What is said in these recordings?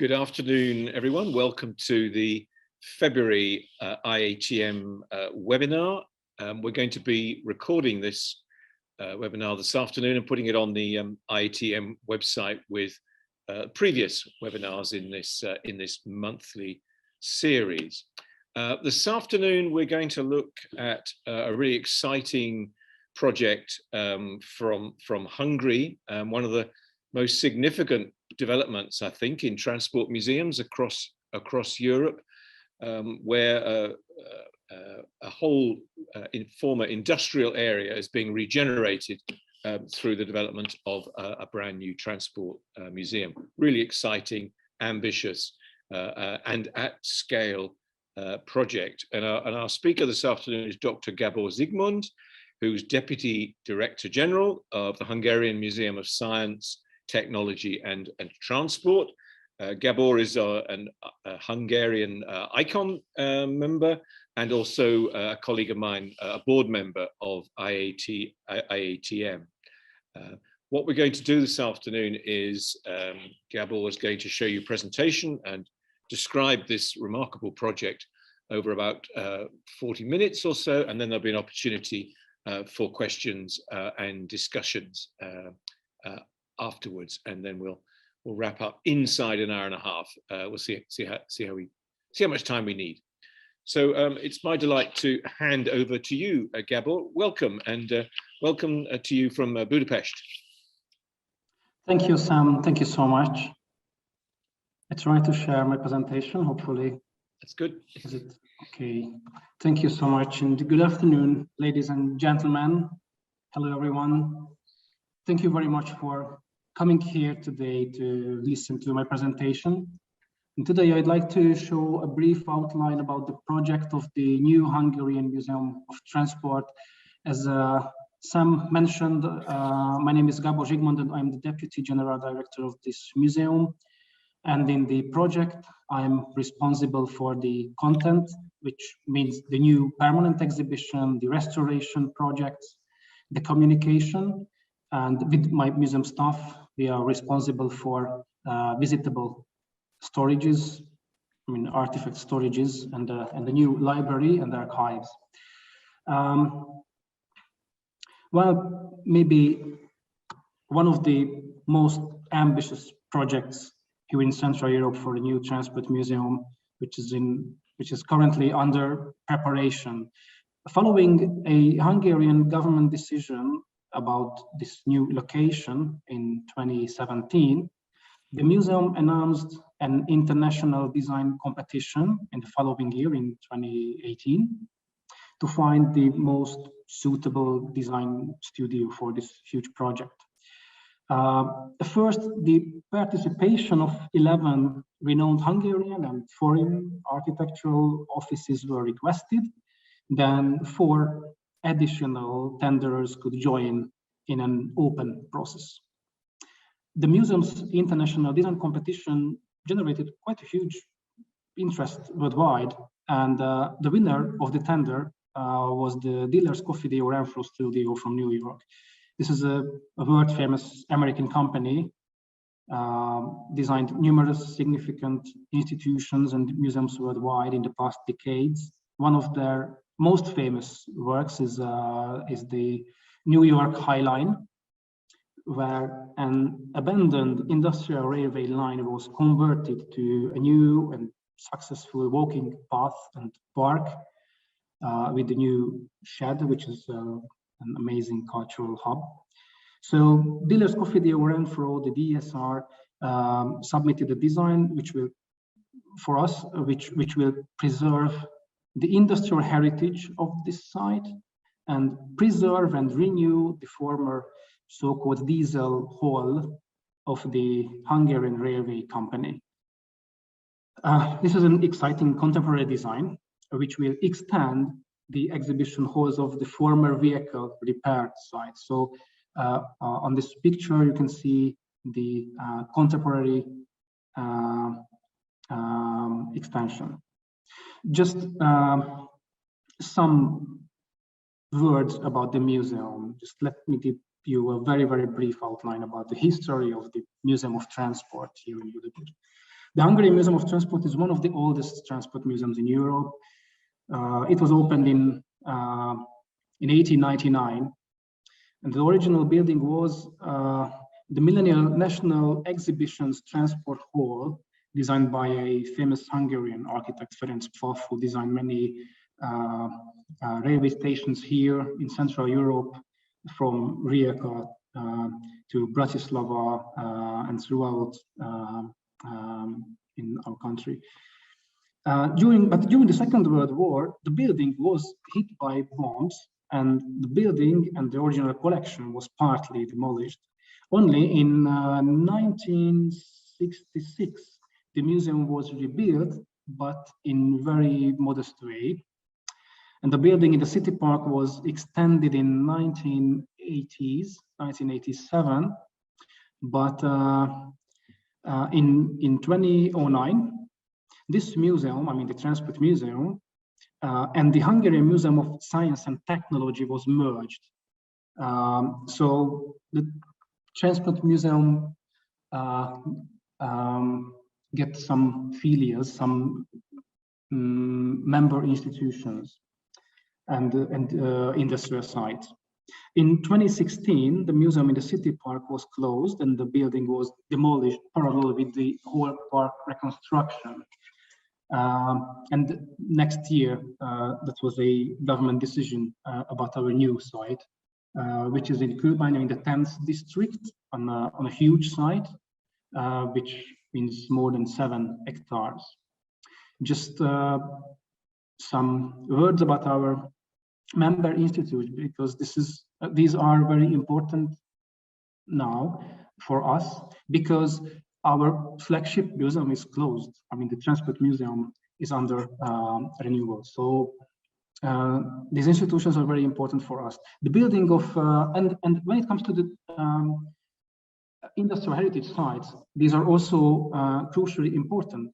Good afternoon, everyone. Welcome to the February IATM webinar. We're going to be recording this webinar this afternoon and putting it on the IATM website with previous webinars in this monthly series. This afternoon, we're going to look at a really exciting project from Hungary, one of the most significant developments, I think, in transport museums across Europe, where a whole former industrial area is being regenerated through the development of a brand new transport museum. Really exciting, ambitious, and at scale project. And our speaker this afternoon is Dr. Gábor Zsigmund, who's Deputy Director General of the Hungarian Museum of Science, Technology and Transport. Gábor is a Hungarian ICOM member and also a colleague of mine, a board member of IATM. What we're going to do this afternoon is Gábor is going to show you a presentation and describe this remarkable project over about 40 minutes or so, and then there'll be an opportunity for questions and discussions afterwards, and then we'll wrap up inside an hour and a half. We'll see how much time we need. So it's my delight to hand over to you, Gábor. Welcome, and welcome to you from Budapest. Thank you, Sam. Thank you so much. I try to share my presentation. Hopefully, that's good. Is it okay? Thank you so much, and good afternoon, ladies and gentlemen. Hello, everyone. Thank you very much for coming here today to listen to my presentation. And today I'd like to show a brief outline about the project of the new Hungarian Museum of Transport. As Sam mentioned, my name is Gábor Zsigmund and I'm the Deputy General Director of this museum. And in the project, I'm responsible for the content, which means the new permanent exhibition, the restoration projects, the communication, and with my museum staff, we are responsible for visitable storages, artifact storages, and the new library and archives. Well, maybe one of the most ambitious projects here in Central Europe for the new transport museum, which is currently under preparation. Following a Hungarian government decision about this new location in 2017, the museum announced an international design competition in the following year, in 2018, to find the most suitable design studio for this huge project. First, the participation of 11 renowned Hungarian and foreign architectural offices were requested. Then 4 additional tenderers could join in an open process. The museum's international design competition generated quite a huge interest worldwide, and the winner of the tender was the Dealers Coffee Day or Renfro Studio from New York. This is a world-famous American company, designed numerous significant institutions and museums worldwide in the past decades. One of their most famous works is the New York High Line, where an abandoned industrial railway line was converted to a new and successful walking path and park with the new shed, which is an amazing cultural hub. So Dealers Coffee Day Renfro, the DSR, submitted a design which will preserve the industrial heritage of this site and preserve and renew the former so-called diesel hall of the Hungarian Railway Company. This is an exciting contemporary design which will extend the exhibition halls of the former vehicle repair site. So on this picture, you can see the contemporary extension. Just some words about the museum. Just let me give you a very, very brief outline about the history of the Museum of Transport here in Budapest. The Hungarian Museum of Transport is one of the oldest transport museums in Europe. It was opened in 1899, and the original building was the Millennial National Exhibitions Transport Hall, designed by a famous Hungarian architect, Ferenc Pfaff, who designed many railway stations here in Central Europe, from Rijeka to Bratislava and throughout in our country. During the Second World War, the building was hit by bombs, and the building and the original collection was partly demolished. Only in 1966, the museum was rebuilt, but in very modest way. And the building in the city park was extended in 1987. But in 2009, this museum, I mean the Transport Museum, and the Hungarian Museum of Science and Technology was merged. So the Transport Museum get some filials, some member institutions and industrial sites. In 2016, the museum in the city park was closed and the building was demolished parallel with the whole park reconstruction. And next year, that was a government decision about our new site, which is in Kőbánya in the 10th district on a huge site, which means more than 7 hectares. Just some words about our member institute, because these are very important now for us, because our flagship museum is closed. I mean, the Transport Museum is under renewal. So these institutions are very important for us. The building of, and when it comes to the industrial heritage sites, these are also crucially important.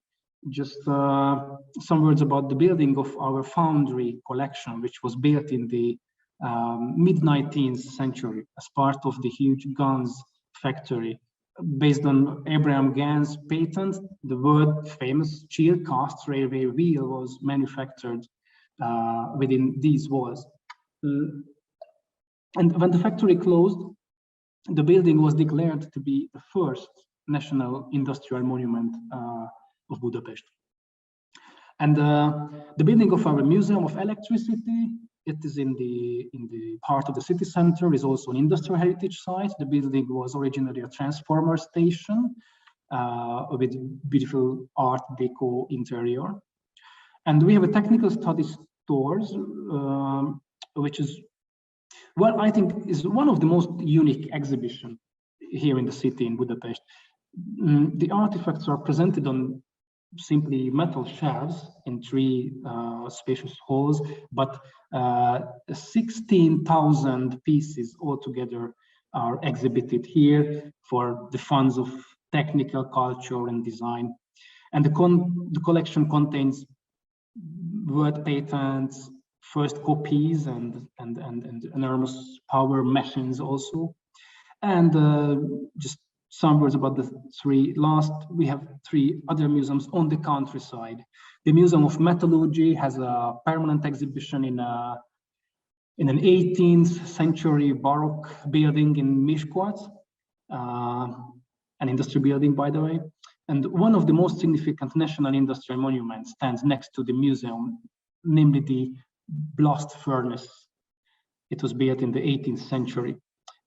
Just some words about the building of our foundry collection, which was built in the mid-19th century as part of the huge guns factory. Based on Abraham Gann's patent, the world famous steel cast railway wheel was manufactured within these walls. And when the factory closed, the building was declared to be the first national industrial monument of Budapest. And the building of our Museum of Electricity, it is in the heart of the city center, is also an industrial heritage site. The building was originally a transformer station with beautiful art deco interior. And we have a technical studies stores, which is, well, I think is one of the most unique exhibition here in the city in Budapest. The artifacts are presented on simply metal shelves in 3 spacious halls, but 16,000 pieces altogether are exhibited here for the funds of technical culture and design. And the collection contains world patents, first copies, and enormous power machines also. And just some words about the 3 last. We have 3 other museums on the countryside. The Museum of Metallurgy has a permanent exhibition in an 18th century Baroque building in Miskolc, an industry building, by the way. And one of the most significant national industrial monuments stands next to the museum, namely the blast furnace. It was built in the 18th century.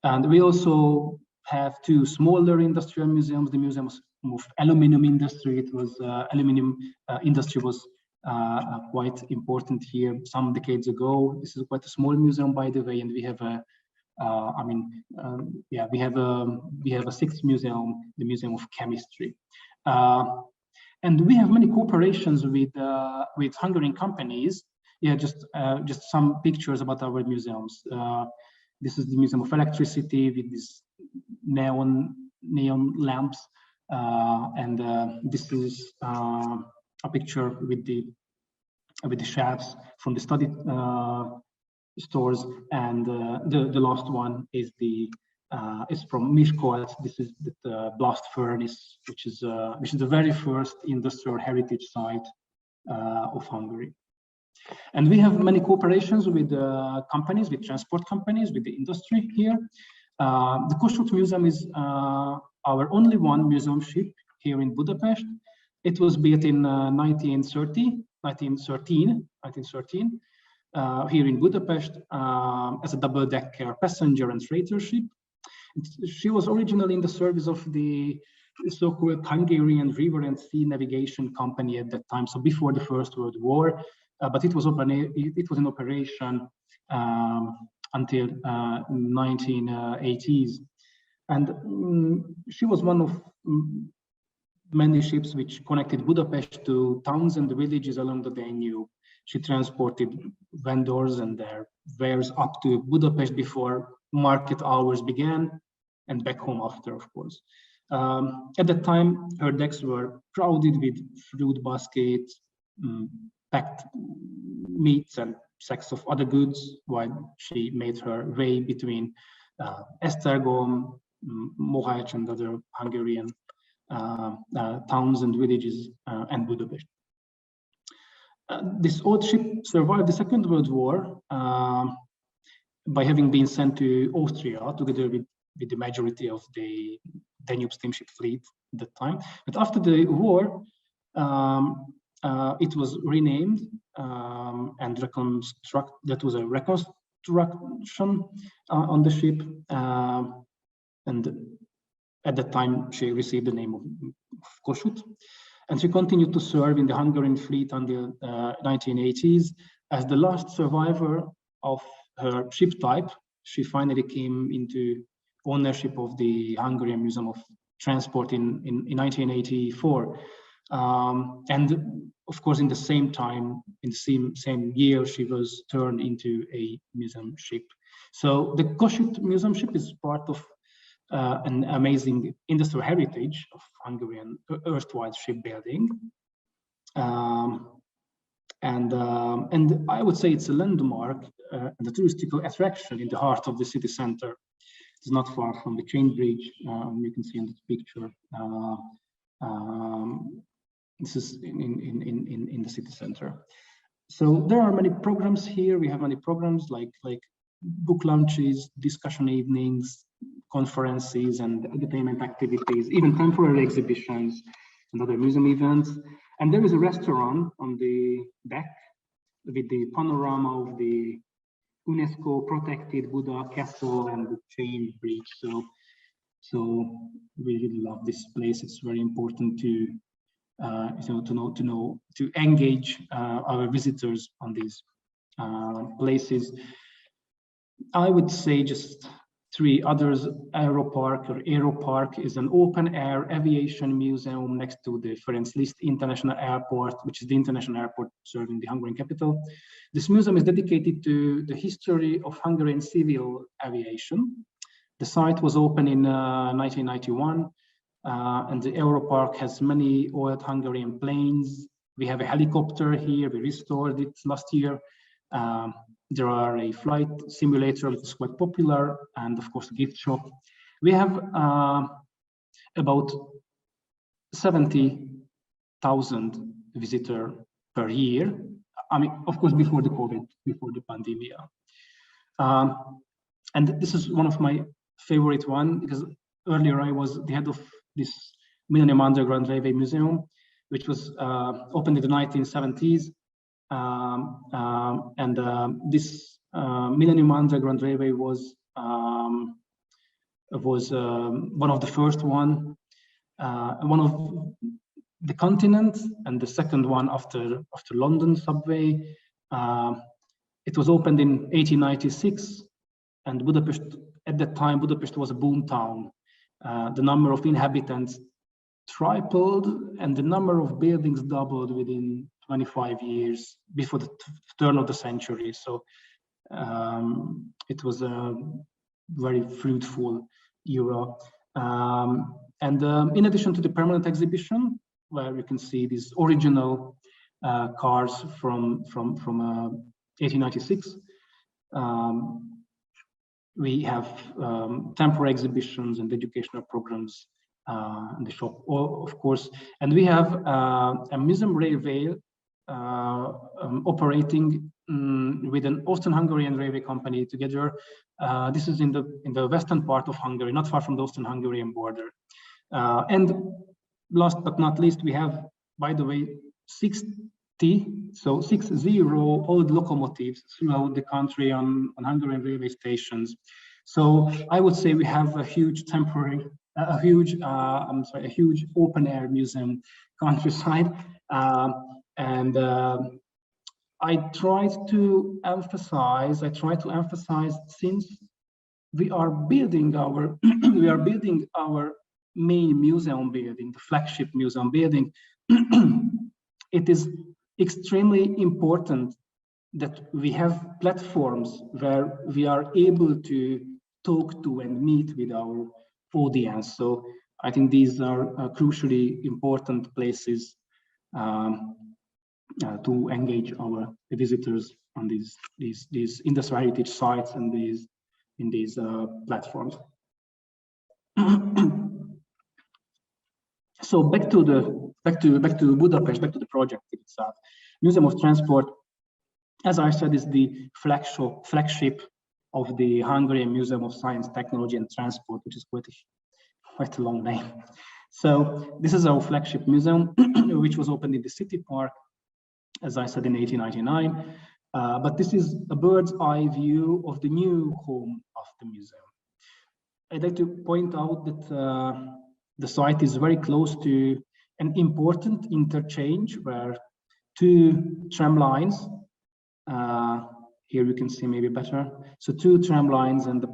And we also have 2 smaller industrial museums. The Museum of Aluminum Industry. It was aluminum industry was quite important here some decades ago. This is quite a small museum, by the way, and we have a we have a 6th museum, the Museum of Chemistry, and we have many cooperations with Hungarian companies. Yeah, just some pictures about our museums. This is the Museum of Electricity with these neon lamps, and this is a picture with the shelves from the study stores, and the last one is the is from Miskolc. This is the blast furnace, which is the very first industrial heritage site of Hungary. And we have many cooperations with companies, with transport companies, with the industry here. The Kossuth Museum is our only one museum ship here in Budapest. It was built in 1913 here in Budapest as a double-decker passenger and freighter ship. She was originally in the service of the so-called Hungarian River and Sea Navigation Company at that time, so before the First World War, but it was in operation until 1980s. And she was one of many ships which connected Budapest to towns and villages along the Danube. She transported vendors and their wares up to Budapest before market hours began and back home after, of course. At that time, her decks were crowded with fruit baskets, packed meats and sacks of other goods, while she made her way between Esztergom, Mohács and other Hungarian towns and villages and Budapest. This old ship survived the Second World War by having been sent to Austria together with the majority of the Danube steamship fleet at that time. But after the war, it was renamed and reconstructed. That was a reconstruction on the ship, and at that time she received the name of Kossuth, and she continued to serve in the Hungarian fleet until 1980s. As the last survivor of her ship type, she finally came into ownership of the Hungarian Museum of Transport in 1984. And of course, in the same time, in the same year, she was turned into a museum ship. So the Kossuth museum ship is part of an amazing industrial heritage of Hungarian erstwhile shipbuilding. And I would say it's a landmark and a touristical attraction in the heart of the city center. It's not far from the train bridge. You can see in this picture. This is in the city center. So there are many programs here. We have many programs like book launches, discussion evenings, conferences, and entertainment activities, even temporary exhibitions and other museum events. And there is a restaurant on the deck with the panorama of the UNESCO protected Buddha Castle and the chain bridge. So we really love this place. It's very important to engage our visitors on these places. I would say just three others. Aeropark is an open-air aviation museum next to the Ferenc Liszt International Airport, which is the international airport serving the Hungarian capital. This museum is dedicated to the history of Hungarian civil aviation. The site was opened in 1991, and the Aeropark has many old Hungarian planes. We have a helicopter here. We restored it last year. There are a flight simulator, which is quite popular, and of course a gift shop. We have about 70,000 visitors per year. I mean, of course, before the COVID, before the pandemic. And this is one of my favorite one, because earlier I was the head of this Millennium Underground Railway Museum, which was opened in the 1970s. This Millennium Underground Railway was one of the first one of the continent, and the second one after London subway. It was opened in 1896, and Budapest at that time, Budapest was a boom town. The number of inhabitants tripled, and the number of buildings doubled within 25 years before the turn of the century. So it was a very fruitful era. In addition to the permanent exhibition, where you can see these original cars from 1896, we have temporary exhibitions and educational programs in the shop, of course. And we have a museum railway operating with an Austrian-Hungarian railway company together. This is in the western part of Hungary, not far from the Austrian-Hungarian border. And last but not least, we have, by the way, 60 old locomotives throughout the country on Hungarian railway stations. So I would say we have a huge a huge open air museum countryside. And I try to emphasize, since we are building our main museum building, the flagship museum building, it is extremely important that we have platforms where we are able to talk to and meet with our audience. So I think these are crucially important places to engage our visitors on these industrial heritage sites and in these platforms. So back to Budapest, back to the project itself. Museum of Transport, as I said, is the flagship of the Hungarian Museum of Science, Technology and Transport, which is quite a long name. So this is our flagship museum, which was opened in the city park, as I said, in 1899. But this is a bird's eye view of the new home of the museum. I'd like to point out that the site is very close to an important interchange where two tram lines, here you can see maybe better. So two tram lines and the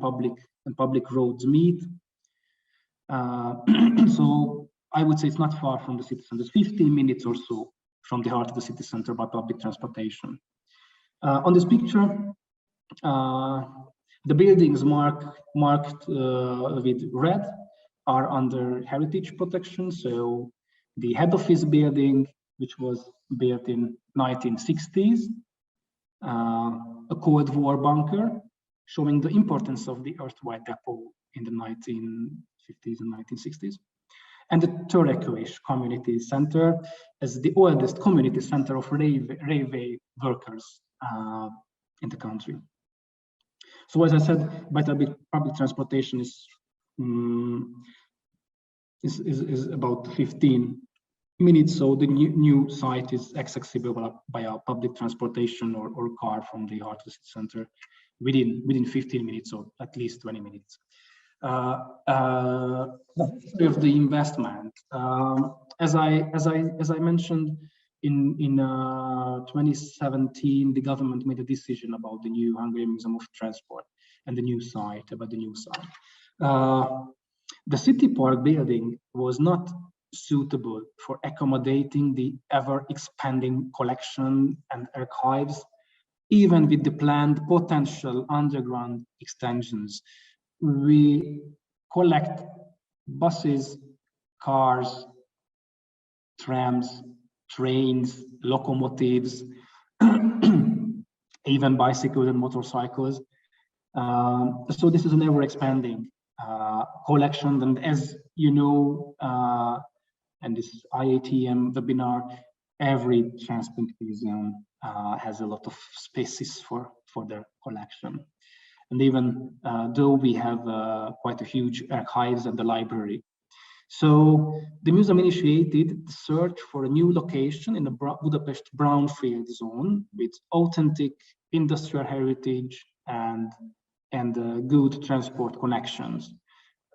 public roads meet. So I would say it's not far from the city center. It's 15 minutes or so from the heart of the city center by public transportation. On this picture, the buildings marked with red are under heritage protection. So the head office building, which was built in 1960s, a Cold War bunker, showing the importance of the erstwhile depot in the 1950s and 1960s. And the Törekvés Community Center as the oldest community center of railway workers in the country. So as I said, by public transportation is about 15 minutes. So the new site is accessible by a public transportation or car from the heart of the city center within 15 minutes or at least 20 minutes. Of the investment, as I mentioned, in 2017, the government made a decision about the new Hungarian Museum of Transport and the new site. The city park building was not suitable for accommodating the ever-expanding collection and archives, even with the planned potential underground extensions. We collect buses, cars, trams, trains, locomotives, even bicycles and motorcycles. So this is an ever-expanding collection, and as you know, and this IATM webinar, every transport museum has a lot of spaces for their collection. And even though we have quite a huge archives and the library. So the museum initiated the search for a new location in the Budapest brownfield zone with authentic industrial heritage and good transport connections.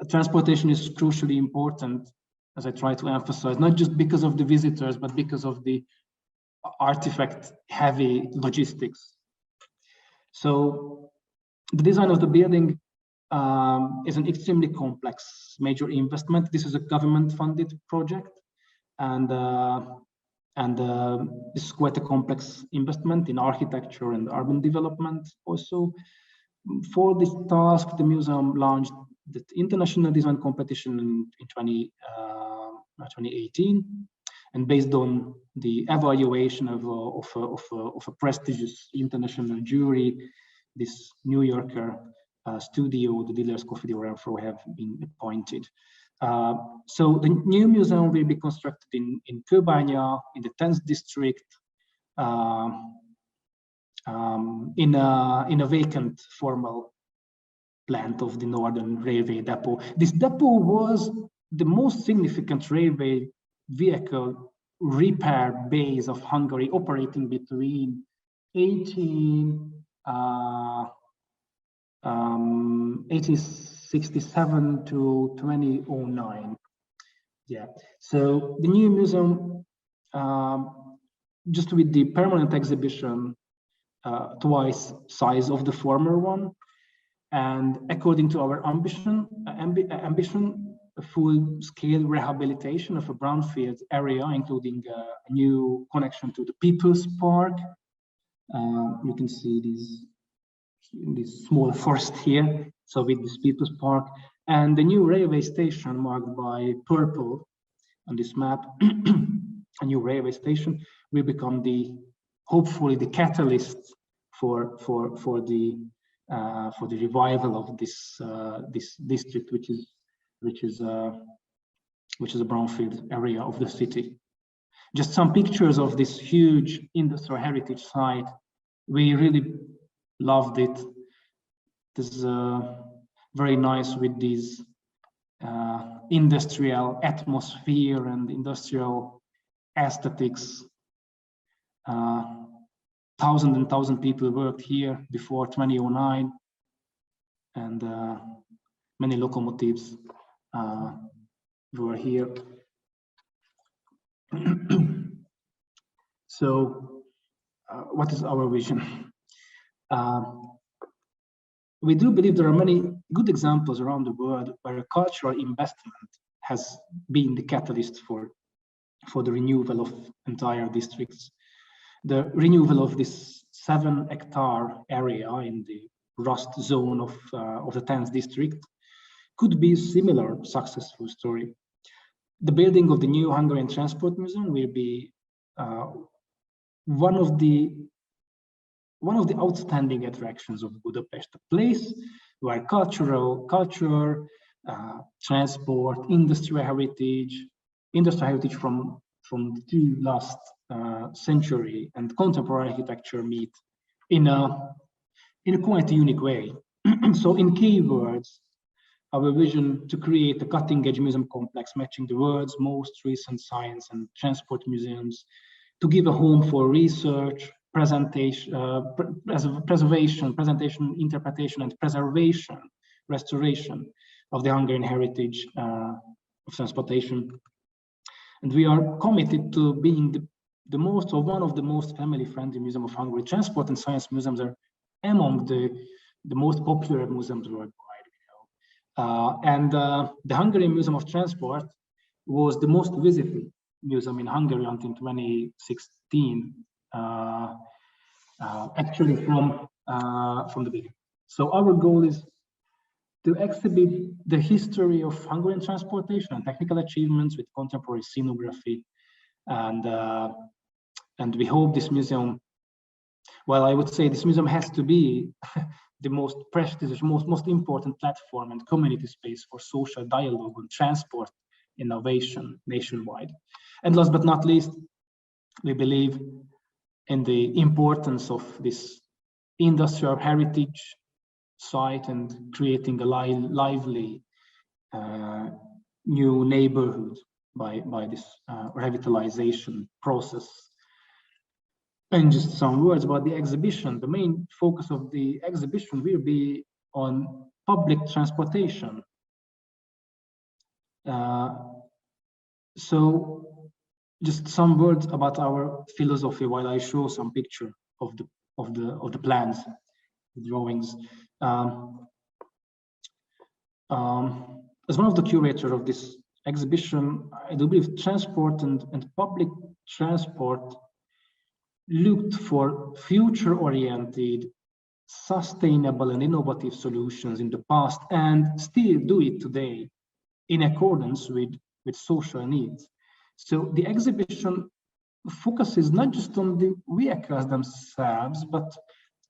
Transportation is crucially important, as I try to emphasize, not just because of the visitors, but because of the artifact-heavy logistics. So the design of the building is an extremely complex major investment. This is a government-funded project, and this is quite a complex investment in architecture and urban development. Also, for this task, the museum launched the international design competition in 2018, and based on the evaluation of a prestigious international jury, this New Yorker studio, the dealer's coffee dealer, have been appointed. So the new museum will be constructed in Kőbánya, in the 10th district, in a vacant formal plant of the Northern Railway Depot. This depot was the most significant railway vehicle repair base of Hungary, operating between 1867 to 2009. Yeah, so the new museum, just with the permanent exhibition, twice size of the former one, and according to our ambition, a full-scale rehabilitation of a brownfield area, including a new connection to the People's Park. You can see this small forest here, so with this People's Park, and the new railway station marked by purple on this map. A new railway station will become hopefully the catalyst for the revival of this district, which is a brownfield area of the city. Just some pictures of this huge industrial heritage site. We really loved it. This is very nice with these industrial atmosphere and industrial aesthetics. Thousands and thousands of people worked here before 2009, and many locomotives were here. So, what is our vision? We do believe there are many good examples around the world where cultural investment has been the catalyst for the renewal of entire districts. The renewal of this 7-hectare area in the rust zone of the 10th district could be a similar successful story. The building of the new Hungarian Transport Museum will be one of the outstanding attractions of Budapest, a place where culture, transport, industrial heritage from the last century and contemporary architecture meet in a quite unique way. So in key words, our vision to create a cutting-edge museum complex matching the world's most recent science and transport museums, to give a home for research, presentation, interpretation, and restoration of the Hungarian heritage of transportation. And we are committed to being the most, or one of the most family-friendly museum of Hungary. Transport and science museums are among the most popular museums worldwide. And the Hungarian Museum of Transport was the most visited museum in Hungary until 2016, actually from the beginning. So our goal is to exhibit the history of Hungarian transportation and technical achievements with contemporary scenography, and we hope this museum, well, I would say this museum has to be the most prestigious, most important platform and community space for social dialogue on transport innovation nationwide. And last but not least, we believe in the importance of this industrial heritage site and creating a lively new neighborhood by this revitalization process. And just some words about the exhibition. The main focus of the exhibition will be on public transportation. So just some words about our philosophy while I show some picture of the plans, the drawings. As one of the curators of this exhibition, I do believe transport and public transport looked for future-oriented, sustainable and innovative solutions in the past, and still do it today in accordance with social needs. So the exhibition focuses not just on the vehicles themselves, but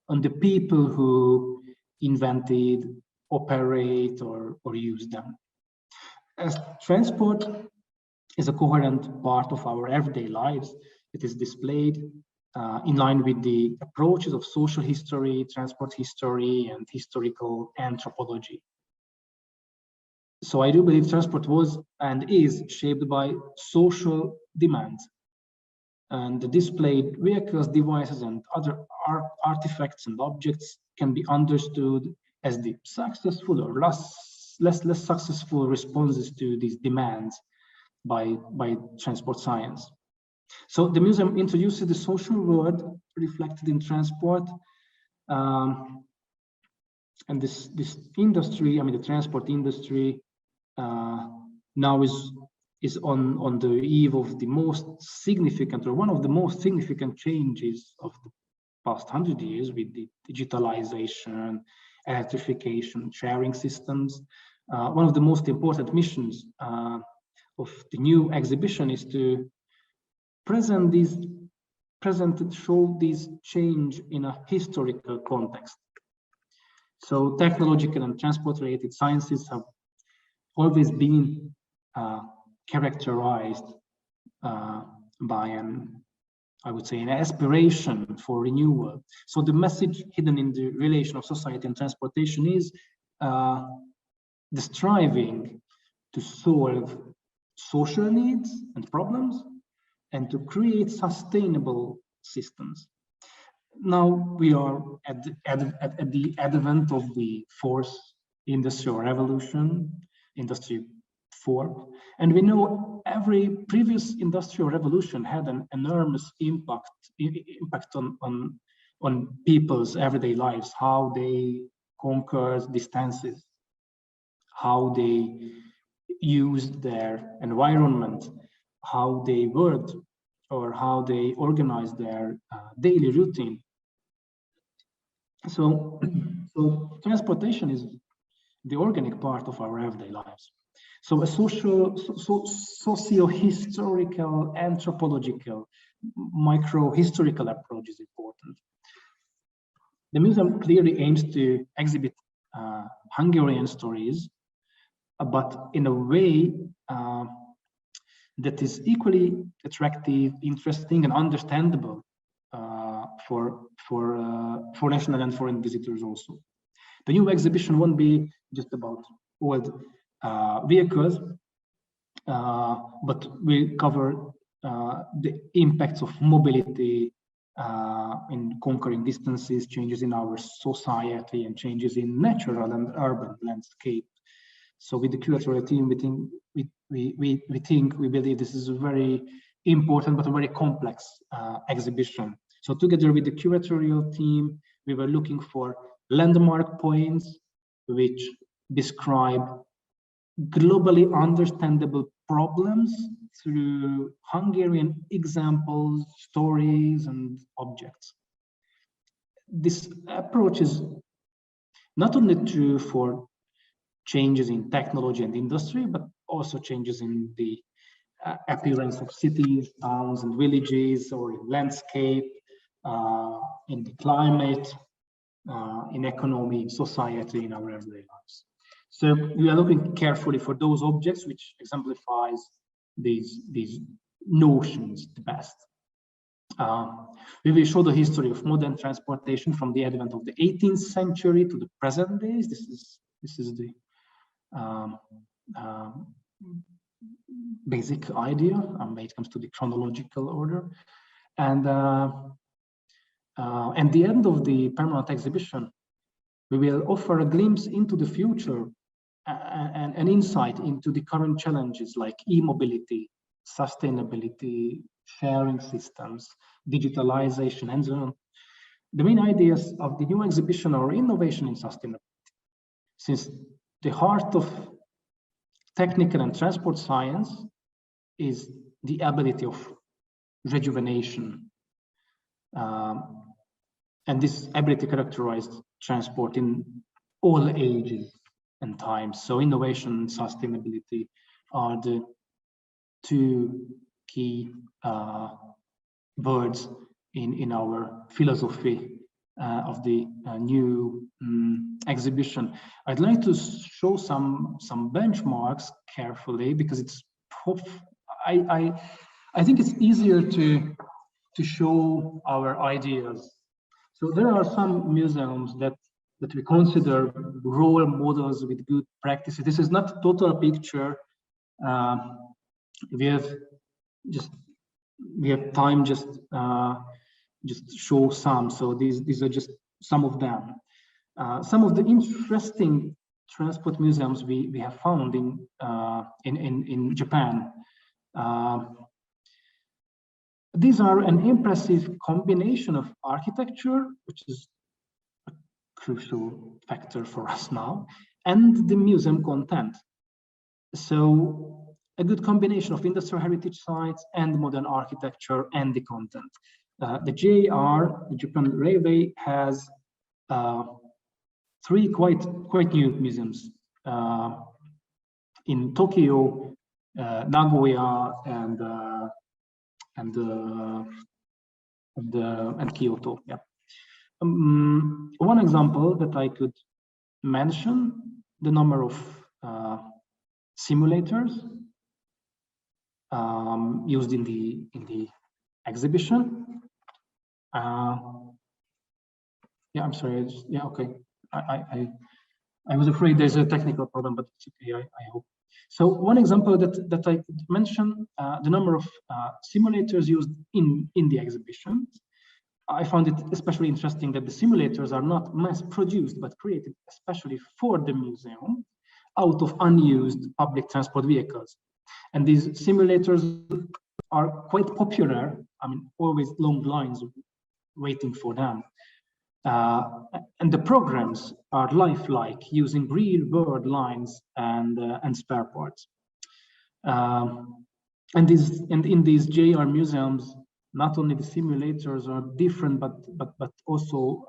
on the people who invented, operate, or use them. As transport is a coherent part of our everyday lives, it is displayed in line with the approaches of social history, transport history, and historical anthropology. So I do believe transport was and is shaped by social demands. And the displayed vehicles, devices, and other artifacts and objects can be understood as the successful or less successful responses to these demands by transport science. So the museum introduces the social world reflected in transport, and this industry, I mean the transport industry, now is on the eve of the most significant, or one of the most significant changes of the past 100 years, with the digitalization, electrification, sharing systems. One of the most important missions of the new exhibition is to show this change in a historical context. So technological and transport-related sciences have always been characterized by I would say, an aspiration for renewal. So the message hidden in the relation of society and transportation is the striving to solve social needs and problems and to create sustainable systems. Now we are at the advent of the fourth industrial revolution, Industry 4, and we know every previous industrial revolution had an enormous impact on people's everyday lives, how they conquered distances, how they used their environment, how they worked, or how they organized their daily routine. So transportation is the organic part of our everyday lives. So a socio-historical, anthropological, micro-historical approach is important. The museum clearly aims to exhibit Hungarian stories, but in a way that is equally attractive, interesting, and understandable for national and foreign visitors also. The new exhibition won't be just about old vehicles, but will cover the impacts of mobility in conquering distances, changes in our society, and changes in natural and urban landscape. So with the curatorial team, we believe this is a very important but a very complex exhibition. So together with the curatorial team, we were looking for landmark points which describe globally understandable problems through Hungarian examples, stories, and objects. This approach is not only true for changes in technology and industry, but also changes in the appearance of cities, towns, and villages, or in landscape, in the climate, in economy, in society, in our everyday lives. So we are looking carefully for those objects which exemplifies these notions the best. We will show the history of modern transportation from the advent of the 18th century to the present days. This is the basic idea when it comes to the chronological order. And at the end of the permanent exhibition, we will offer a glimpse into the future and an insight into the current challenges like e-mobility, sustainability, sharing systems, digitalization, and so on. The main ideas of the new exhibition are innovation in sustainability, since the heart of technical and transport science is the ability of rejuvenation. And this ability characterized transport in all ages and times. So innovation and sustainability are the two key words in our philosophy new exhibition. I'd like to show some benchmarks carefully, because it's I think it's easier to show our ideas. So there are some museums that we consider role models with good practices. This is not a total picture. We have time just show some. So these are just some of them. Some of the interesting transport museums we have found in Japan. These are an impressive combination of architecture, which is a crucial factor for us now, and the museum content. So a good combination of industrial heritage sites and modern architecture and the content. The JR, the Japan Railway, has 3 quite new museums in Tokyo, Nagoya, and Kyoto. Yeah. One example that I could mention, the number of simulators used in the exhibition. Yeah, I'm sorry. Yeah, okay. I was afraid there's a technical problem, but it's okay. I hope. So one example that I could mention, the number of simulators used in the exhibition. I found it especially interesting that the simulators are not mass-produced, but created especially for the museum out of unused public transport vehicles. And these simulators are quite popular. I mean, always long lines waiting for them. And the programs are lifelike, using real world lines and spare parts. And in these JR museums, not only the simulators are different, but also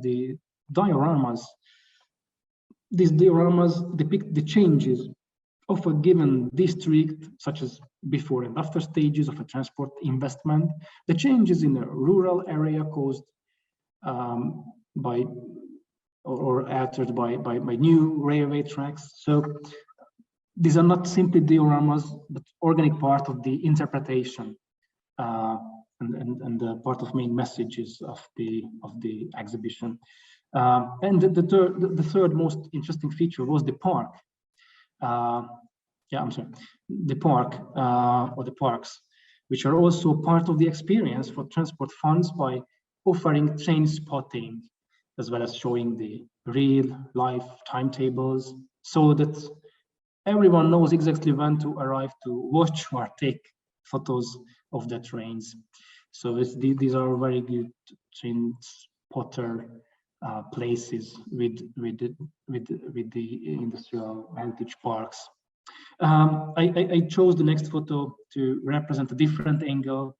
the dioramas. These dioramas depict the changes of a given district, such as before and after stages of a transport investment, the changes in a rural area caused by or altered by new railway tracks. So these are not simply dioramas, but organic part of the interpretation and the part of main messages of the exhibition. And the third most interesting feature was the park. Yeah, I'm sorry, the park or the parks, which are also part of the experience for transport funds by offering train spotting, as well as showing the real life timetables, so that everyone knows exactly when to arrive to watch or take photos of the trains. So these are very good train spotter places with the industrial heritage parks. I chose the next photo to represent a different angle.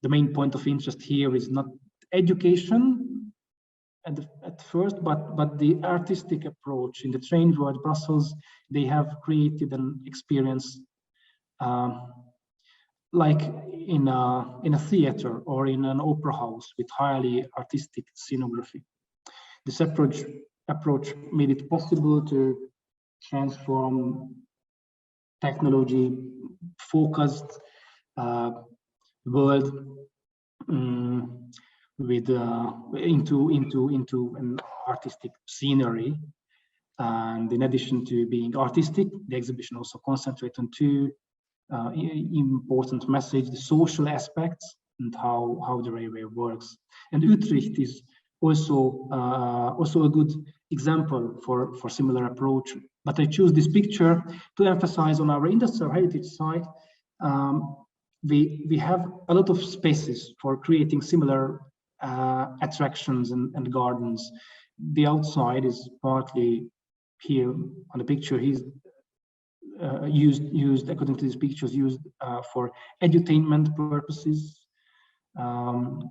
The main point of interest here is not education at first, but the artistic approach. In the train toward Brussels, they have created an experience like in a theater or in an opera house with highly artistic scenography. This approach made it possible to transform technology-focused world into an artistic scenery. And in addition to being artistic, the exhibition also concentrates on 2 important messages: the social aspects and how the railway works. And Utrecht is also a good example for similar approach. But I choose this picture to emphasize on our industrial heritage site. We have a lot of spaces for creating similar attractions and gardens. The outside is partly here on the picture. He's used according to these pictures, used for edutainment purposes.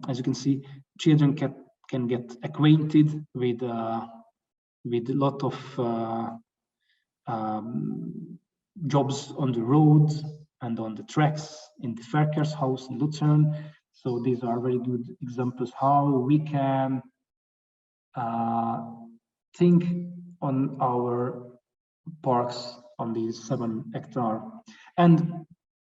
As you can see, children can get acquainted with a lot of jobs on the road and on the tracks in the Verkehrshaus in Lucerne. So these are very good examples how we can think on our parks on these 7 hectares. And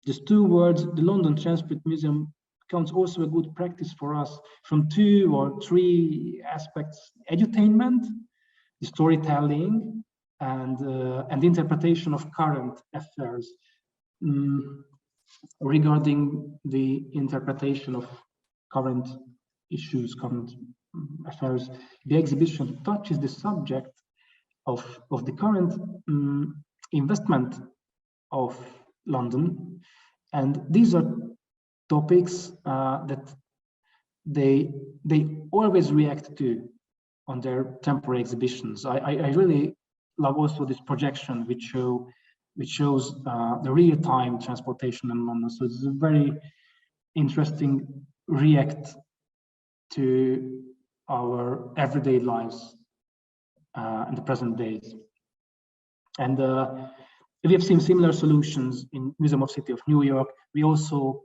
just 2 words, the London Transport Museum becomes also a good practice for us from 2 or 3 aspects: edutainment, the storytelling, and interpretation of current affairs. Regarding the interpretation of current issues, current affairs, the exhibition touches the subject of the current investment of London, and these are topics that they always react to on their temporary exhibitions. I really love also this projection which shows the real-time transportation in London. So it's a very interesting react to our everyday lives in the present days. And we have seen similar solutions in Museum of City of New York. We also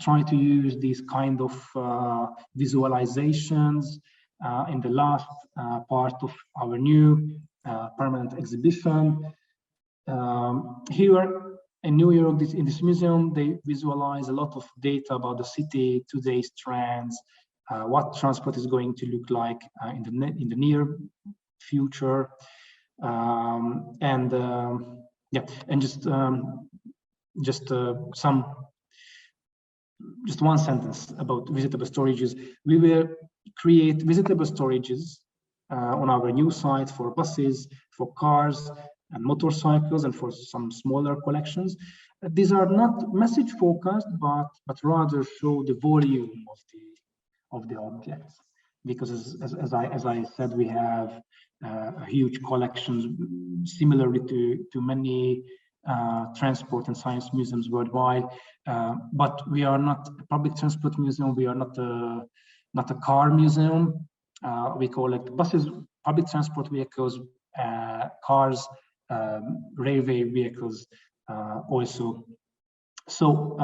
try to use these kind of visualizations in the last part of our new permanent exhibition. Here in New York, in this museum, they visualize a lot of data about the city, today's trends, what transport is going to look like in the near future, and just one sentence about visitable storages. We will create visitable storages on our new site for buses, for cars and motorcycles, and for some smaller collections. These are not message focused, but rather show the volume of the objects, because as I said, we have a huge collections similarly to many transport and science museums worldwide, but we are not a public transport museum. We are not a car museum. We collect buses, public transport vehicles, cars, railway vehicles also. So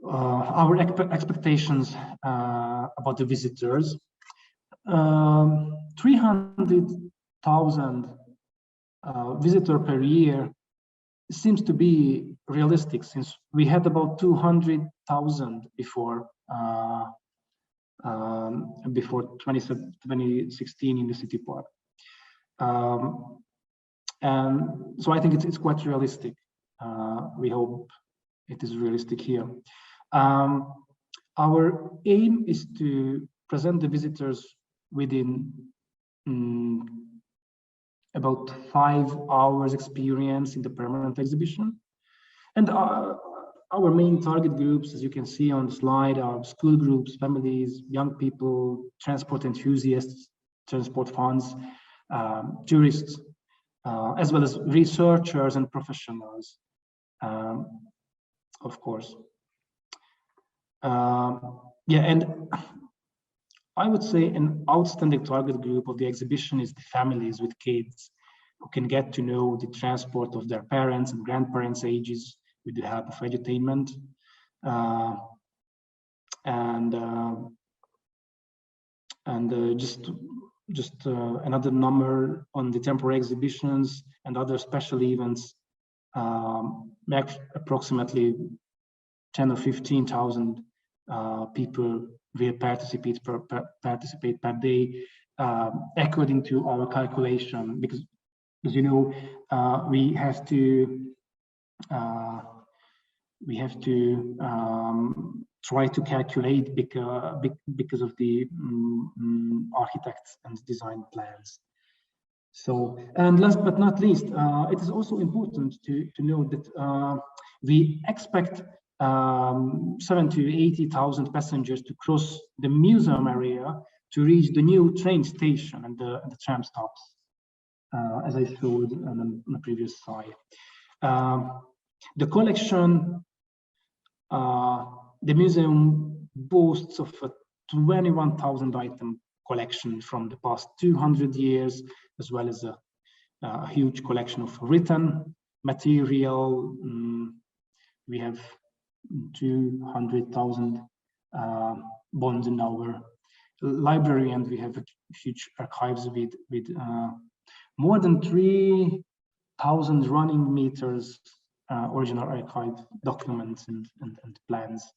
our expectations about the visitors: 300,000 visitors per year seems to be realistic, since we had about 200,000 before 2016 in the city park. And so I think it's quite realistic. We hope it is realistic here. Our aim is to present the visitors within about 5 hours experience in the permanent exhibition. And our main target groups, as you can see on the slide, are school groups, families, young people, transport enthusiasts, transport funds, tourists, as well as researchers and professionals, of course. And I would say an outstanding target group of the exhibition is the families with kids, who can get to know the transport of their parents and grandparents' ages with the help of edutainment. Just another number on the temporary exhibitions and other special events, approximately 10 or 15,000 people will participate per day, according to our calculation, because, as you know, we have to try to calculate because of the architects and design plans. So, and last but not least, it is also important to note that we expect 70,000 to 80,000 passengers to cross the museum area to reach the new train station and the tram stops, as I showed on the previous slide. The collection, the museum boasts of a 21,000 item collection from the past 200 years, as well as a huge collection of written material. We have 200,000 bonds in our library, and we have a huge archives with more than 3,000 running meters original archive documents and plans.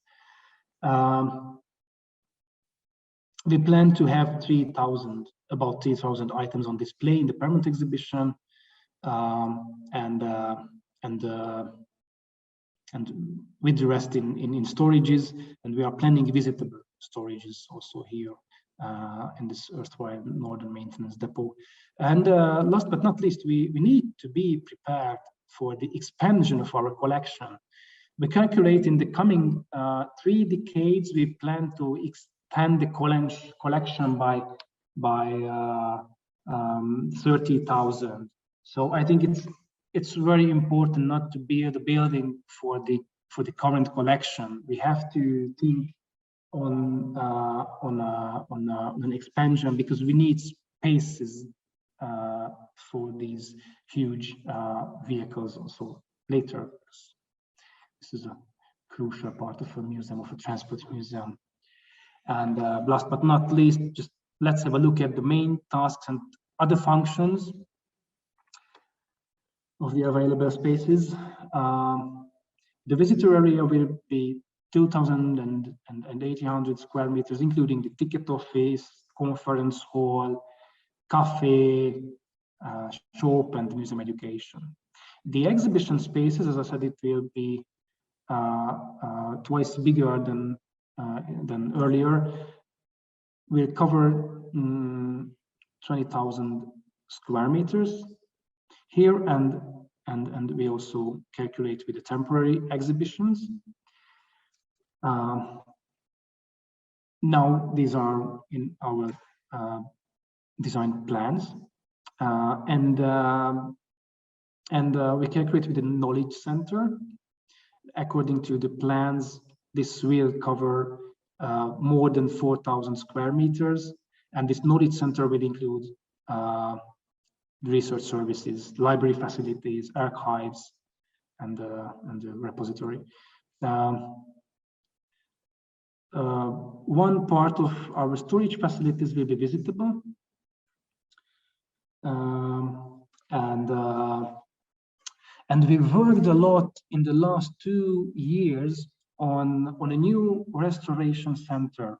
We plan to have about 3,000 items on display in the permanent exhibition, and with the rest in storages, and we are planning visitable storages also here in this erstwhile northern maintenance depot. And last but not least, we need to be prepared for the expansion of our collection. We calculate in the coming 3 decades, we plan to expand the collection by 30,000. So I think it's very important not to build a building for the current collection. We have to think on an expansion, because we need spaces for these huge vehicles also later. This is a crucial part of a museum, of a transport museum. And last but not least, just let's have a look at the main tasks and other functions of the available spaces. The visitor area will be 2,800 square meters, including the ticket office, conference hall, cafe, shop, and museum education. The exhibition spaces, as I said, it will be twice bigger than earlier. Will cover 20,000 square meters here, and we also calculate with the temporary exhibitions. Now these are in our design plans, and we calculate with the knowledge center. According to the plans, this will cover more than 4,000 square meters, and this knowledge center will include research services, library facilities, archives, and the repository. One part of our storage facilities will be visitable, and we worked a lot in the last 2 years on a new restoration center,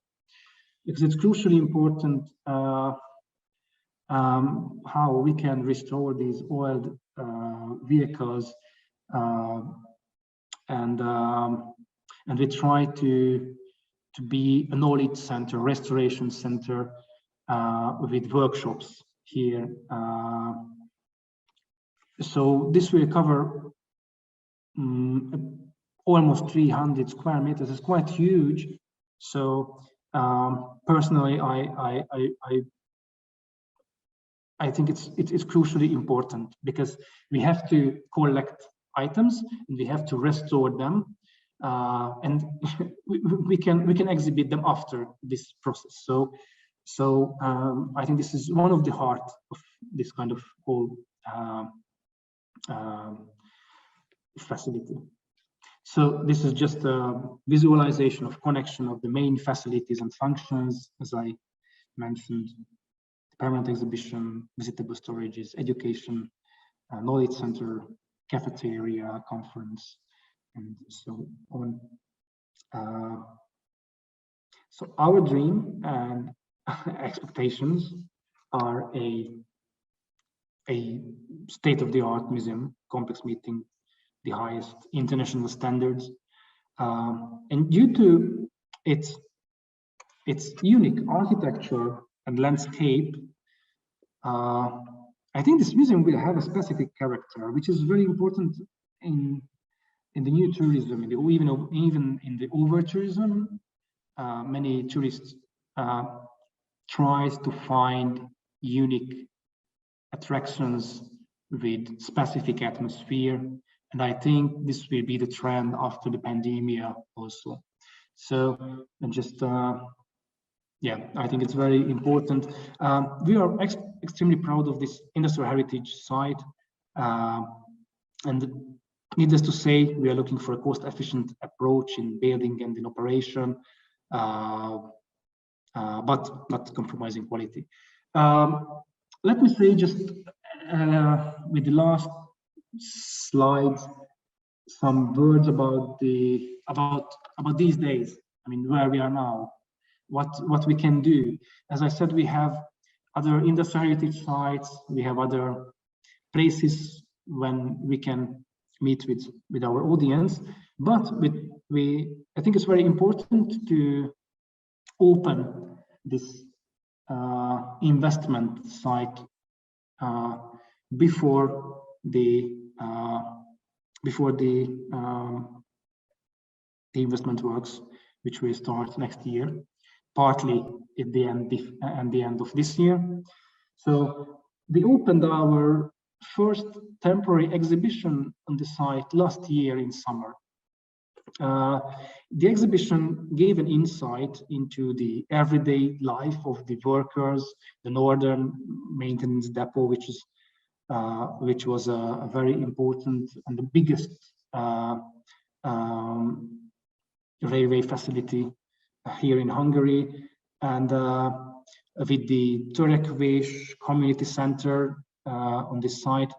because it's crucially important how we can restore these old vehicles, and we try to be a knowledge center, restoration center, with workshops here. So this will cover almost 300 square meters. It's quite huge. So personally, I think it's crucially important, because we have to collect items and we have to restore them, and we can exhibit them after this process. So I think this is one of the heart of this kind of whole facility. So this is just a visualization of connection of the main facilities and functions, as I mentioned: permanent exhibition, visitable storages, education, knowledge center, cafeteria, conference, and so on. So our dream and expectations are a state-of-the-art museum complex meeting the highest international standards, and due to its unique architecture and landscape, I think this museum will have a specific character, which is very important in the new tourism, even in the over tourism. Many tourists tries to find unique attractions with specific atmosphere, and I think this will be the trend after the pandemic also. So, and just yeah, I think it's very important. We are extremely proud of this industrial heritage site, and needless to say, we are looking for a cost-efficient approach in building and in operation. but not compromising quality. Let me say just with the last slides some words about these days. I mean, where we are now, what we can do. As I said, we have other industrial heritage sites, we have other places when we can meet with our audience, but I think it's very important to open this investment site before the investment works, which will start next year, partly at the end of this year. So we opened our first temporary exhibition on the site last year in summer. The exhibition gave an insight into the everyday life of the workers, the Northern Maintenance Depot, which was a very important and the biggest railway facility here in Hungary, and with the Törekvés Community Center on this site,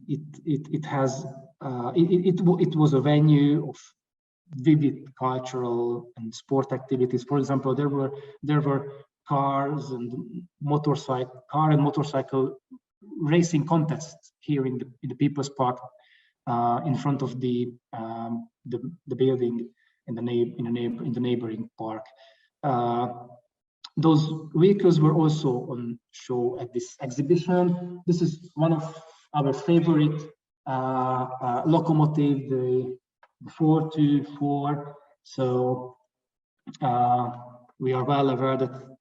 it was a venue of vivid cultural and sport activities. For example, there were car and motorcycle racing contests here in the People's Park, in front of the building in the neighboring park. Those vehicles were also on show at this exhibition. This is one of our favorite locomotive, the 424. So we are well aware that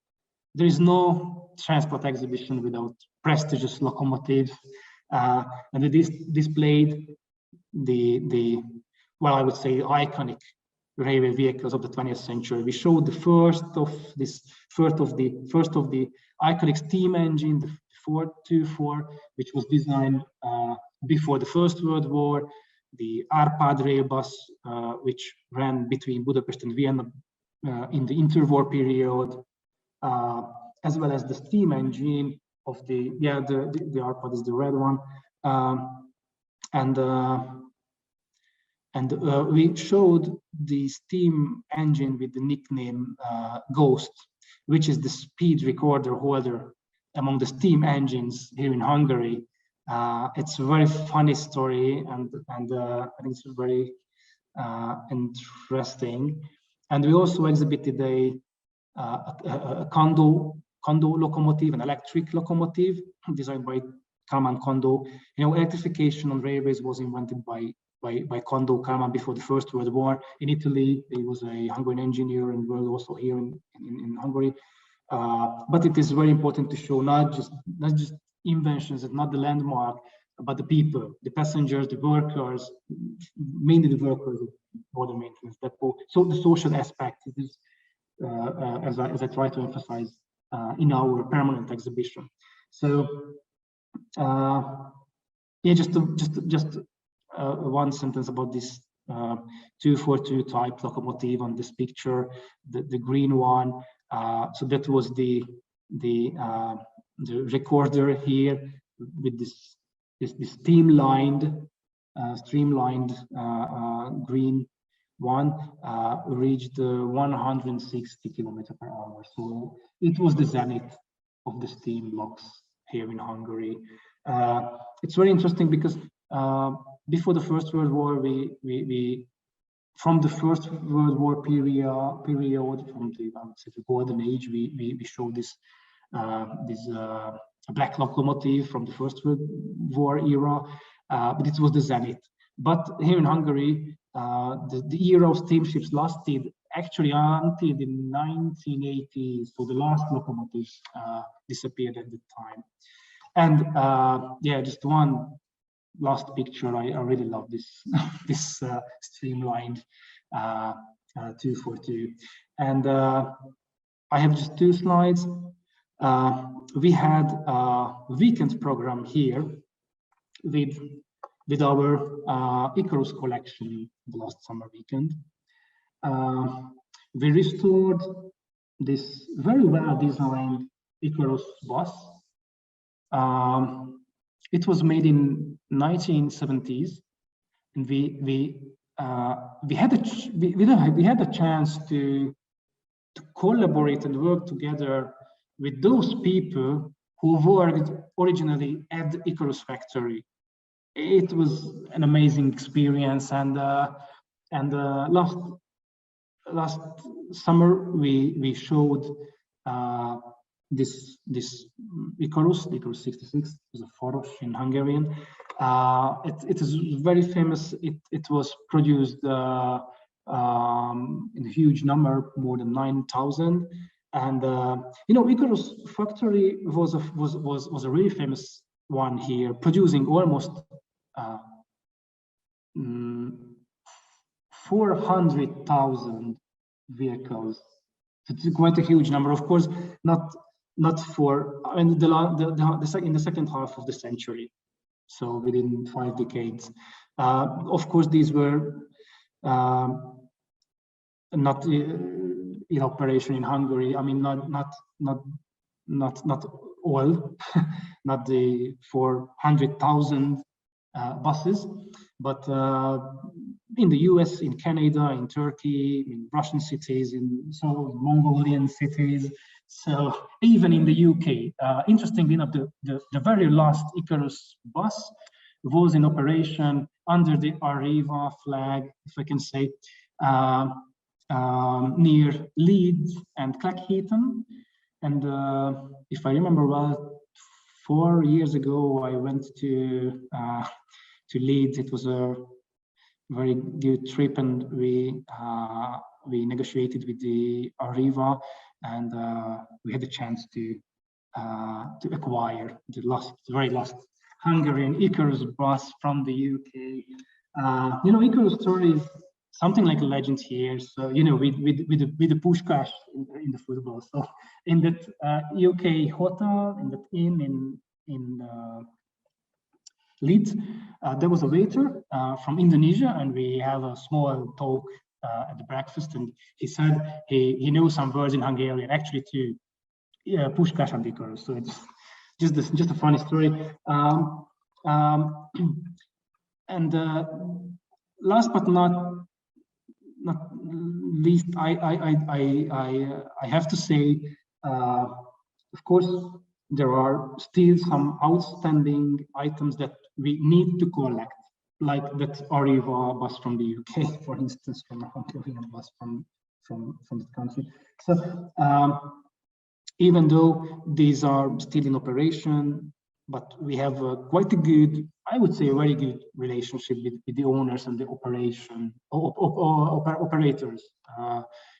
there is no transport exhibition without prestigious locomotives, and it is displayed well, I would say iconic railway vehicles of the 20th century. We showed the first of the iconic steam engine, the 424, which was designed before the First World War, the Árpád rail bus, which ran between Budapest and Vienna in the interwar period, as well as the steam engine of the Árpád is the red one, and we showed the steam engine with the nickname Ghost, which is the speed recorder holder among the steam engines here in Hungary. It's a very funny story, and I think it's very interesting. And we also exhibited a Kondo locomotive, an electric locomotive designed by Kálmán Kondo. You know, electrification on railways was invented by Kondo Kálmán before the First World War. In Italy, he was a Hungarian engineer and was also here in Hungary. But it is very important to show not just inventions and not the landmark, but the people, the passengers, the workers, mainly the workers of the maintenance depot. So the social aspect is, as I try to emphasize in our permanent exhibition. So yeah, just one sentence about this 242 type locomotive on this picture, the green one. So that was the recorder here with this streamlined green one, reached 160 km/h. So it was the zenith of the steam blocks here in Hungary. It's very interesting because before the First World War, we from the First World War period, from the, I would say, the golden age, we show this black locomotive from the First World War era, but it was the zenith. But here in Hungary, the era of steamships lasted actually until the 1980s. So the last locomotives disappeared at the time. And yeah, just one last picture. I really love this streamlined 242. And I have just two slides. We had a weekend program here with our Icarus collection the last summer weekend. We restored this very well designed Icarus bus. It was made in 1970s, and we had a chance to collaborate and work together with those people who worked originally at the Icarus factory. It was an amazing experience, and last summer we showed this Icarus 66, is a Faros in Hungarian. It is very famous. It was produced in a huge number, more than 9,000. And Icarus factory was a really famous one here, producing almost 400,000 vehicles. It's quite a huge number, of course. Not for in the second half of the century, so within 5 decades. Of course, these were not in operation in Hungary. I mean, not all, not the 400,000 buses, but in the US, in Canada, in Turkey, in Russian cities, in Mongolian cities. So even in the UK, interestingly enough, the very last Icarus bus was in operation under the Arriva flag, if I can say, near Leeds and Clackheaton. And if I remember well, 4 years ago, I went to Leeds. It was a very good trip, and we negotiated with the Arriva, and we had the chance to acquire the very last Hungarian Icarus bus from the UK. Icarus story is something like a legend here. So with the Puskás in the football. So in that UK hotel, in that inn in Leeds, there was a waiter from Indonesia, and we have a small talk at the breakfast, and he said he knows some words in Hungarian, actually, to Puskás and Icarus. So it's just a funny story. And last but not least, I have to say, of course, there are still some outstanding items that we need to collect, like that Arriva bus from the UK, for instance, from a Hungarian bus from the country. So even though these are still in operation, but we have quite a good, I would say, a very good relationship with the owners and the operators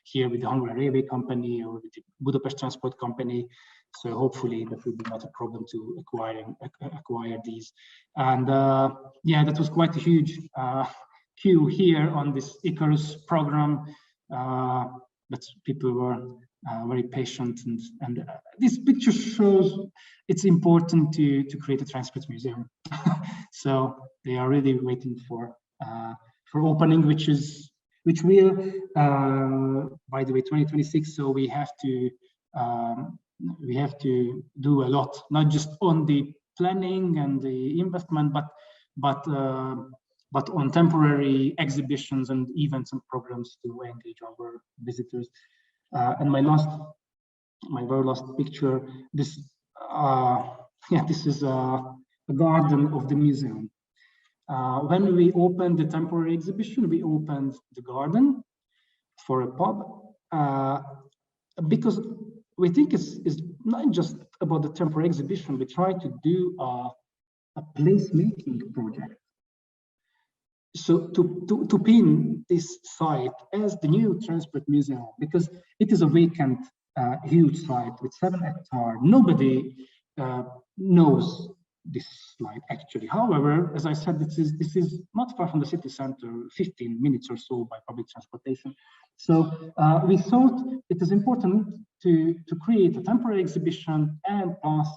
here with the Hungarian Railway Company or with the Budapest Transport Company. So hopefully that will be not a problem to acquire these. And yeah, that was quite a huge queue here on this Icarus program. But people were very patient, and this picture shows it's important to create a transport museum. So they are really waiting for opening, which will by the way 2026. So we have to do a lot, not just on the planning and the investment, but on temporary exhibitions and events and programs to engage our visitors. And my very last picture. This is a garden of the museum. When we opened the temporary exhibition, we opened the garden for a pub because we think it's not just about the temporary exhibition. We try to do a placemaking project. So to pin this site as the new Transport Museum, because it is a vacant, huge site with 7 hectares. Nobody knows this site actually. However, as I said, this is not far from the city center, 15 minutes or so by public transportation. So we thought it is important to create a temporary exhibition and plus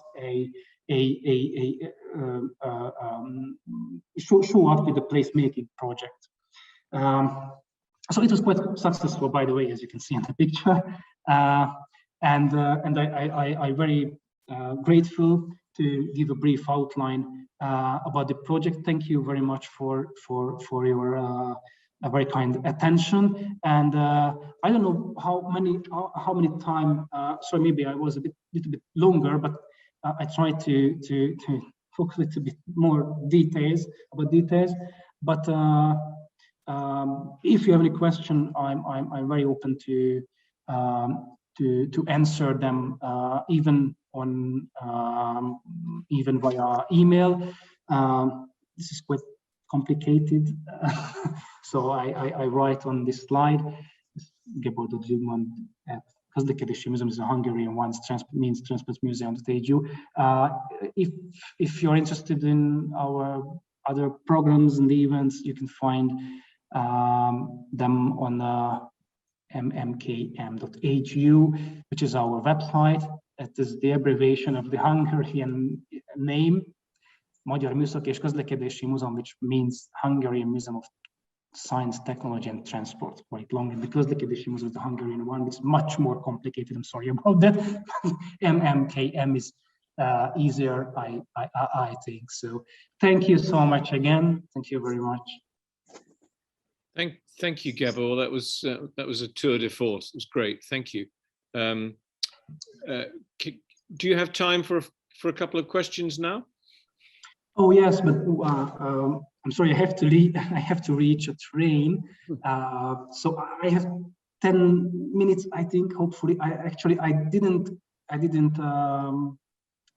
show up with the placemaking project. So it was quite successful, by the way, as you can see in the picture. and I very grateful to give a brief outline about the project. Thank you very much for your very kind attention. And I don't know how many time. So maybe I was little bit longer, but I tried to focus a little bit more details. But if you have any question, I'm very open to answer them, even via email. This is quite complicated, so I write on this slide. Gábor Zsigmund at Közlekedési Museum is a Hungarian Transport Museum.hu. If you're interested in our other programs and events, you can find them on mmkm.hu, which is our website. It is the abbreviation of the Hungarian name, Magyar Műszaki és Közlekedési Múzeum, which means Hungarian Museum of Science, Technology and Transport, quite long. And the Közlekedési Museum is the Hungarian one. It's much more complicated. I'm sorry about that. MMKM is easier, I think. So thank you so much again. Thank you very much. Thank you, Gábor. That was a tour de force. It was great. Thank you. Do you have time for a couple of questions now? Oh yes, but I'm sorry. I have to leave. I have to reach a train. So I have 10 minutes. I think. Hopefully, I didn't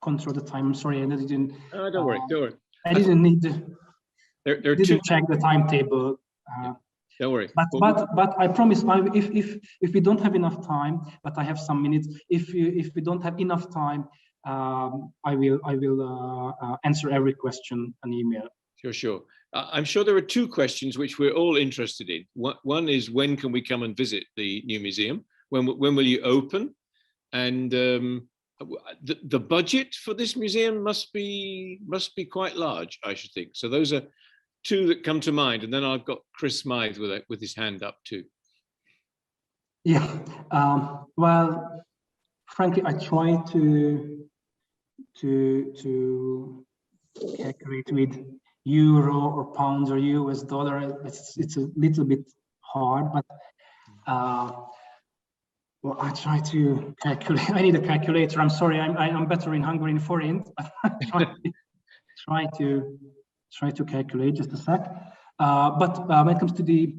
control the time. I'm sorry. I didn't. Don't worry. Don't worry. I didn't need to. Didn't check the timetable. Don't worry. But I promise, if we don't have enough time, but I have some minutes. If we don't have enough time, I will answer every question on email. Sure. I'm sure there are two questions which we're all interested in. One is, when can we come and visit the new museum? When will you open? And the budget for this museum must be quite large, I should think. So those are two that come to mind, and then I've got Chris Smythe with his hand up too. Yeah. Well, frankly, I try to calculate with euro or pounds or US dollar. It's a little bit hard, but well, I try to calculate. I need a calculator. I'm sorry. I'm better in Hungarian forint. Try to calculate, just a sec. But when it comes to the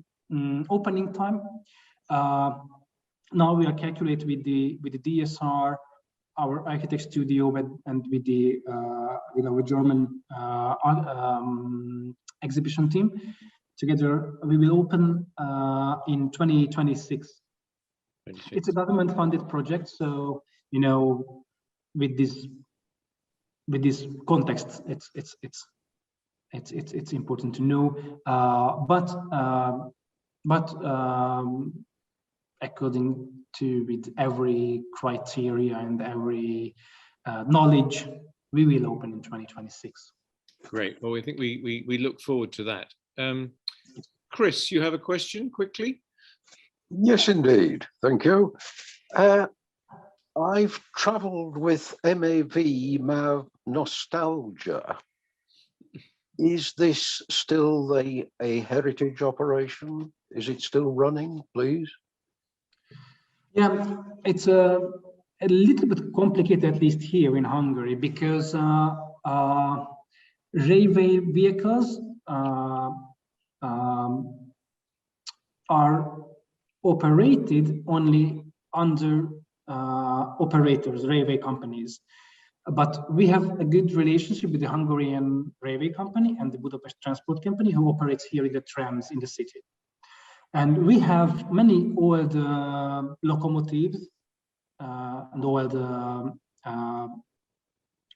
opening time, now we are calculating with the DSR, our architect studio, and with our German exhibition team. Together, we will open in 2026. It's a government-funded project, so with this context, it's important to know. But according to with every criteria and every knowledge, we will open in 2026. Great. Well, we think we look forward to that. Chris, you have a question quickly? Yes, indeed. Thank you. I've travelled with MAV Nostalgia. Is this still a heritage operation? Is it still running, please? Yeah, it's a little bit complicated, at least here in Hungary, because railway vehicles are operated only under operators, railway companies. But we have a good relationship with the Hungarian railway company and the Budapest Transport Company, who operates here in the trams in the city. And we have many old locomotives and old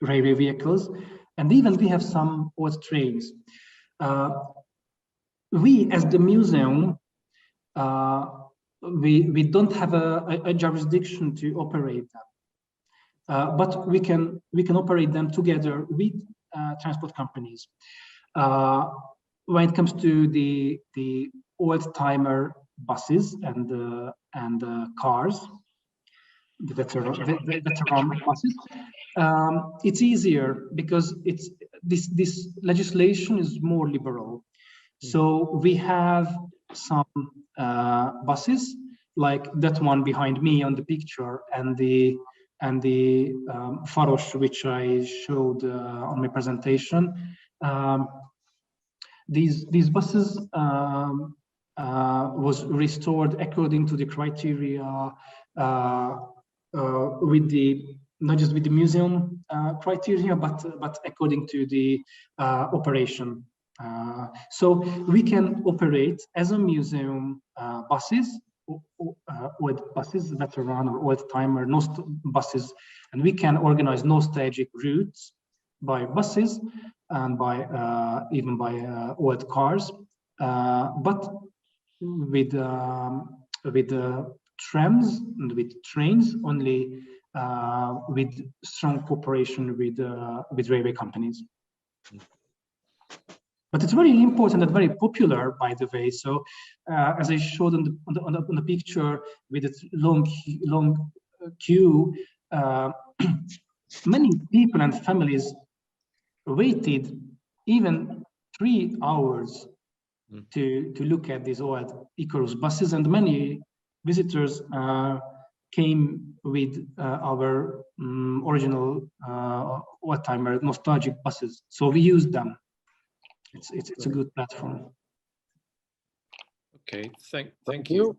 railway vehicles, and even we have some old trains. We, as the museum, we don't have a jurisdiction to operate them. But we can operate them together with transport companies. When it comes to the old-timer buses and cars, the veteran buses. It's easier because this legislation is more liberal. So we have some buses like that one behind me on the picture, and the Faros, which I showed on my presentation. These buses was restored according to the criteria with the not just with the museum criteria, but according to the operation. So we can operate as a museum buses, old buses, veteran or old timer buses, and we can organize nostalgic routes by buses and by even by old cars, but with trams and with trains only, with strong cooperation with railway companies. But it's very important and very popular, by the way. So, as I showed on the picture, with its long queue, many people and families waited even 3 hours to look at these old Icarus buses, and many visitors came with our original old-timer nostalgic buses. So we use them. It's a good platform. Okay, thank you.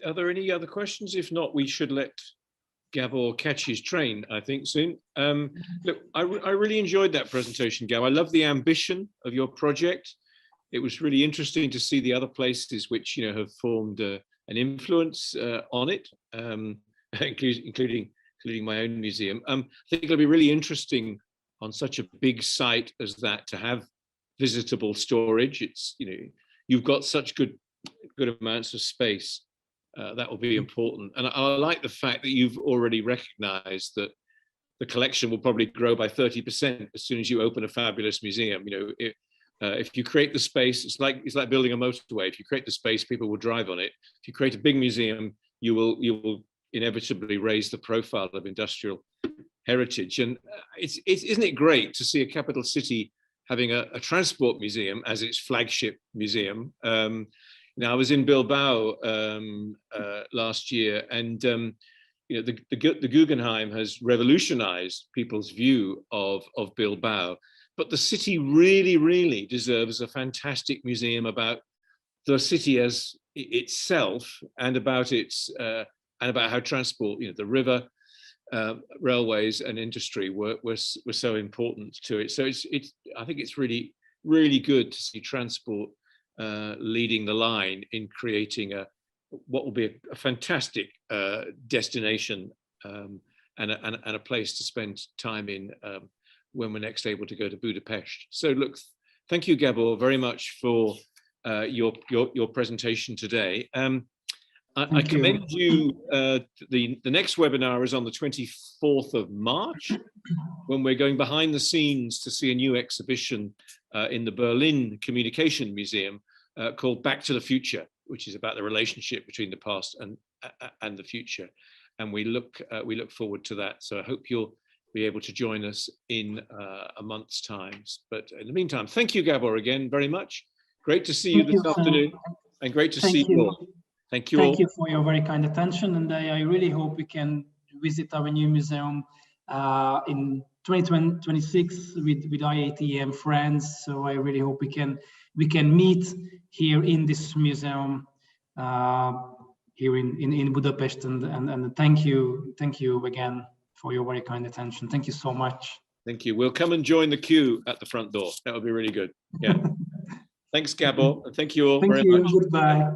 Are there any other questions? If not, we should let Gábor catch his train, I think, soon. Look, I really enjoyed that presentation, Gábor. I love the ambition of your project. It was really interesting to see the other places which, you know, have formed an influence on it, including my own museum. I think it'll be really interesting on such a big site as that to have visitable storage. It's, you know, you've got such good amounts of space. That will be important. And I like the fact that you've already recognized that the collection will probably grow by 30% as soon as you open a fabulous museum. You know, if you create the space, it's like building a motorway. If you create the space, people will drive on it. If you create a big museum, you will inevitably raise the profile of industrial heritage. And isn't it great to see a capital city having a transport museum as its flagship museum? Now, I was in Bilbao last year, and you know, the Guggenheim has revolutionized people's view of Bilbao. But the city really deserves a fantastic museum about the city as itself, and about its and about how transport, you know, the river, railways, and industry were so important to it. So I think it's really good to see transport leading the line in creating what will be a fantastic destination and a place to spend time in when we're next able to go to Budapest. So look, thank you, Gábor, very much for your presentation today. I commend you. The next webinar is on the 24th of March, when we're going behind the scenes to see a new exhibition in the Berlin Communication Museum called Back to the Future, which is about the relationship between the past and the future. And we look forward to that. So I hope you'll be able to join us in a month's time. But in the meantime, thank you, Gábor, again very much. Great to see you this afternoon, and great to see you all. Thank you all. Thank you for your very kind attention, and I really hope we can visit our new museum in 2026 with IATM friends. So I really hope we can meet here in this museum here in Budapest, and thank you again for your very kind attention. Thank you so much. Thank you. We'll come and join the queue at the front door. That would be really good. Yeah. Thanks, Gábor. Thank you all very much. Goodbye.